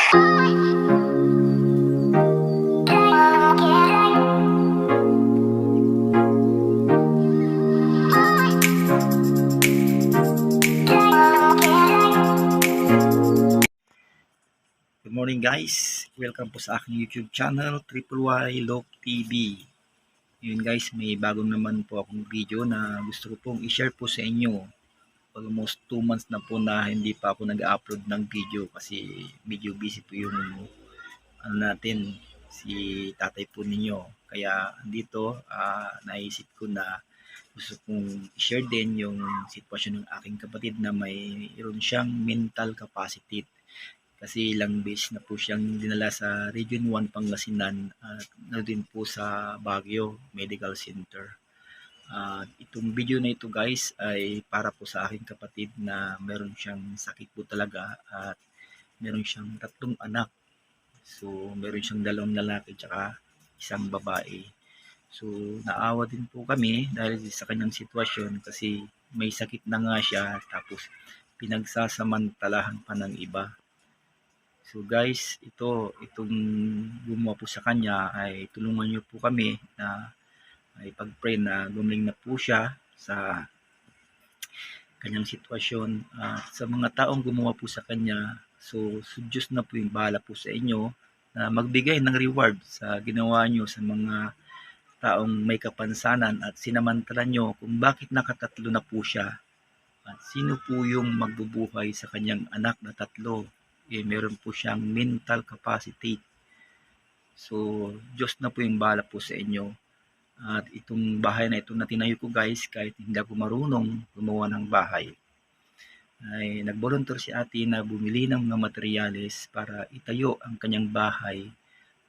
Good morning guys, welcome po sa aking YouTube channel, Triple Y Log TV. Yun guys, may bagong naman po akong video na gusto ko pong i-share po sa inyo. Almost 2 months na po na hindi pa ako nag-upload ng video kasi medyo busy po yung si tatay po ninyo. Kaya dito naisip ko na gusto kong i-share din yung sitwasyon ng aking kapatid na mayroon siyang mental capacity. Kasi ilang beses na po siyang dinala sa Region 1 Pangasinan at na din po sa Baguio Medical Center. Itong video na ito guys ay para po sa aking kapatid na meron siyang sakit po talaga at meron siyang 3 anak. So meron siyang 2 lalaki at 1 babae. So naawa din po kami dahil sa kanyang sitwasyon kasi may sakit na nga siya tapos pinagsasamantalahan pa ng iba. So guys, itong gumawa po sa kanya ay tulungan niyo po kami na ay pag-pray na gumaling na po siya sa kanyang sitwasyon. Sa mga taong gumawa po sa kanya, so Diyos na po yung bahala po sa inyo na magbigay ng reward sa ginawa niyo sa mga taong may kapansanan at sinamantala niyo kung bakit nakatatlo na po siya. At sino po yung magbubuhay sa kanyang anak na 3? Meron po siyang mental capacity. So, Diyos na po yung bahala po sa inyo. At itong bahay na ito na tinayo ko guys, kahit hindi ako marunong gumawa ng bahay, ay nag-volunteer si ate na bumili ng mga materyales para itayo ang kanyang bahay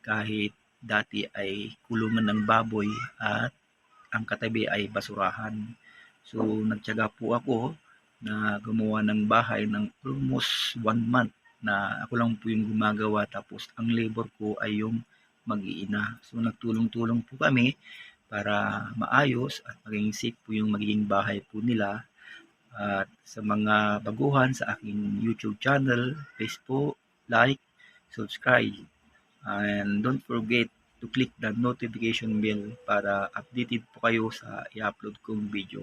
kahit dati ay kulungan ng baboy at ang katabi ay basurahan. So, nagtiyaga po ako na gumawa ng bahay ng almost 1 month na ako lang po yung gumagawa tapos ang labor ko ay yung mag-iina. So nagtulong-tulong po kami para maayos at maging safe po yung magiging bahay po nila. At sa mga baguhan sa aking YouTube channel, please po like, subscribe, and don't forget to click the notification bell para updated po kayo sa i-upload kong video.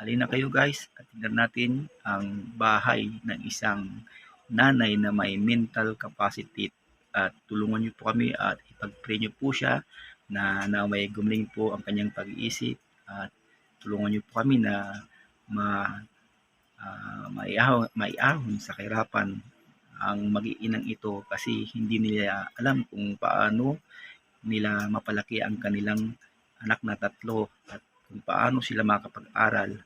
Halina kayo guys at tingnan natin ang bahay ng isang nanay na may mental capacity at tulungan niyo po kami at ipag-pray niyo po siya na may gumaling po ang kanyang pag-iisip at tulungan niyo po kami na maiahon sa kahirapan ang mag-iinang ito kasi hindi nila alam kung paano nila mapalaki ang kanilang anak na 3 at kung paano sila makapag-aral.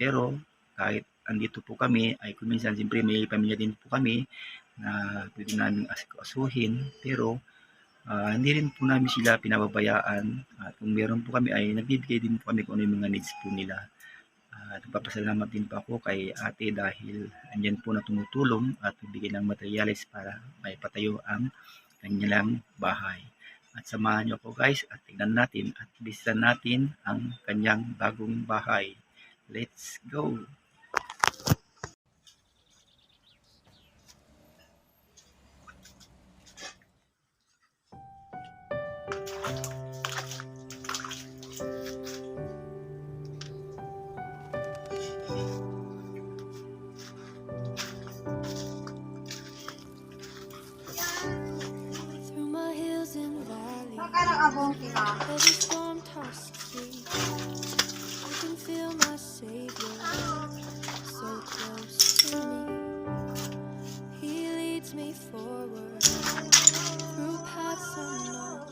Pero kahit andito po kami ay kung minsan siyempre may pamilya din po kami na pwede namin asuhin pero hindi rin po namin sila pinababayaan at kung meron po kami ay nagbibigay din po kami kung ano yung mga needs po nila. Nagpapasalamat din po ako kay ate dahil andyan po na tumutulong at bibigyan ng materyales para may patayo ang kanilang bahay. At samahan niyo ako guys at tignan natin at bisitahin natin ang kanyang bagong bahay. Let's go! Every storm tossed sea, I can feel my Savior so close to me. He leads me forward through paths unknown,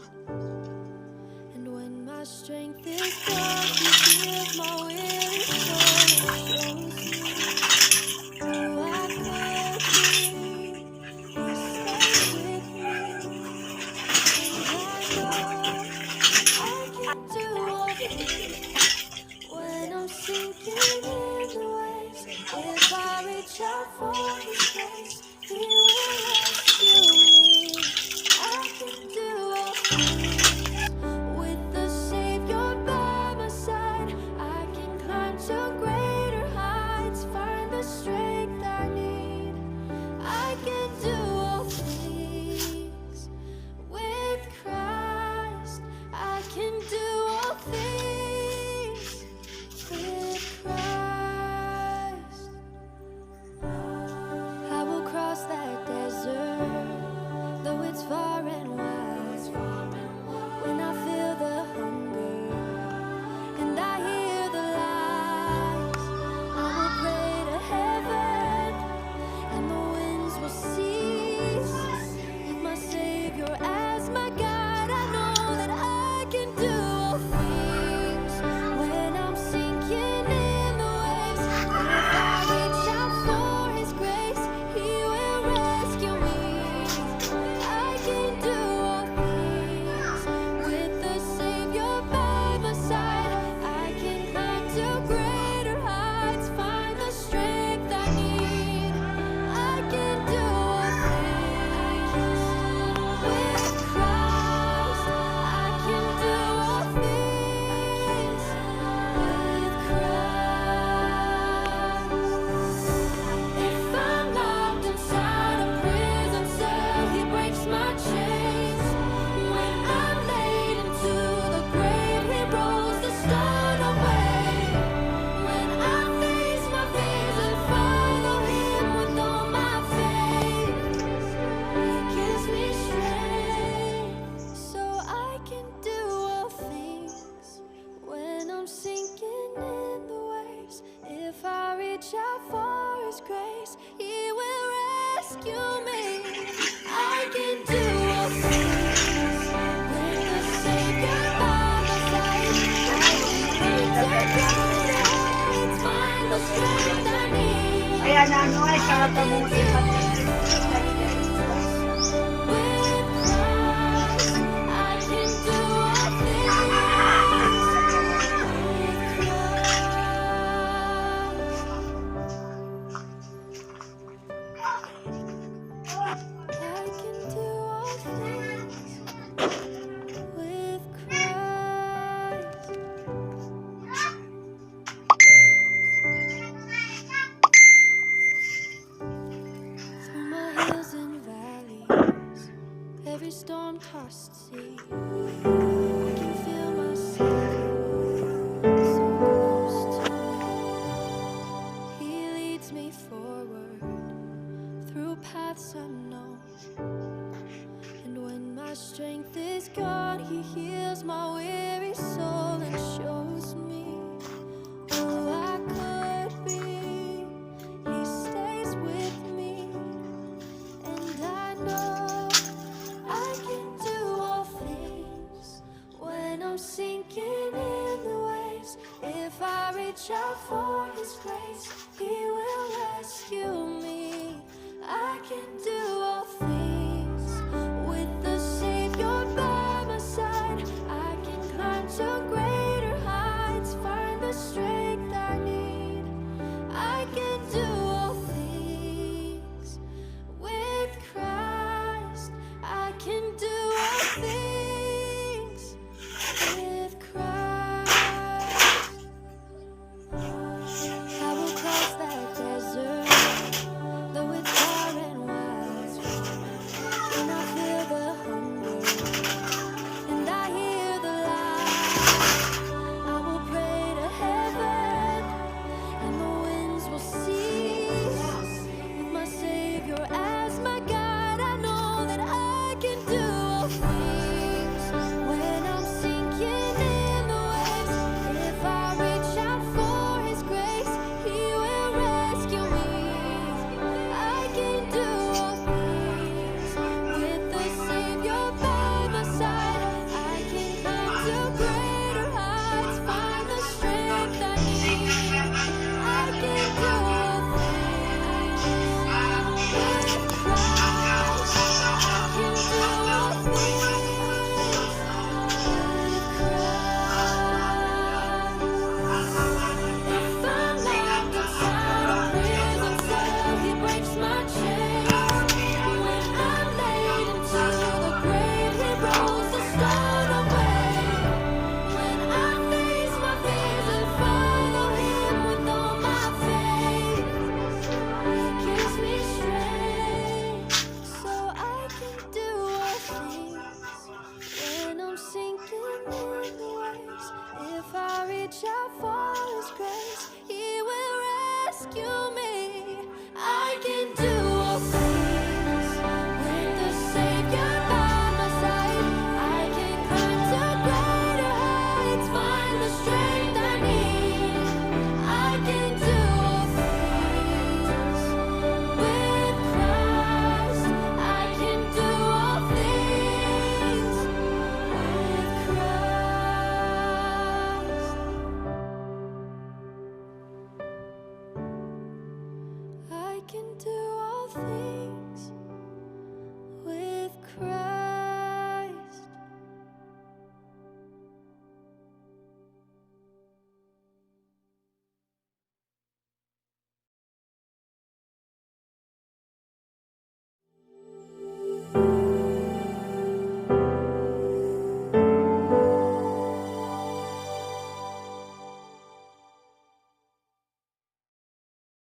and when my strength is gone, He heals my weary soul and shows me through adversity He stays with me. When I'm sinking in the waves, if I reach out for His grace, He will rescue me. I can do all things with the Savior by my side. I can climb to greater heights, find the strength I need. I can do all things. kaya na ano ay sa kamuti pati. Every storm-tossed sea, I can feel myself so close to me. He leads me forward through paths unknown, and when my strength is gone, He heals my weary soul and shows me who I could be. He stays with me, and I know I can do all things when I'm sinking in the waves. If I reach out for His grace, He will rescue me. I can do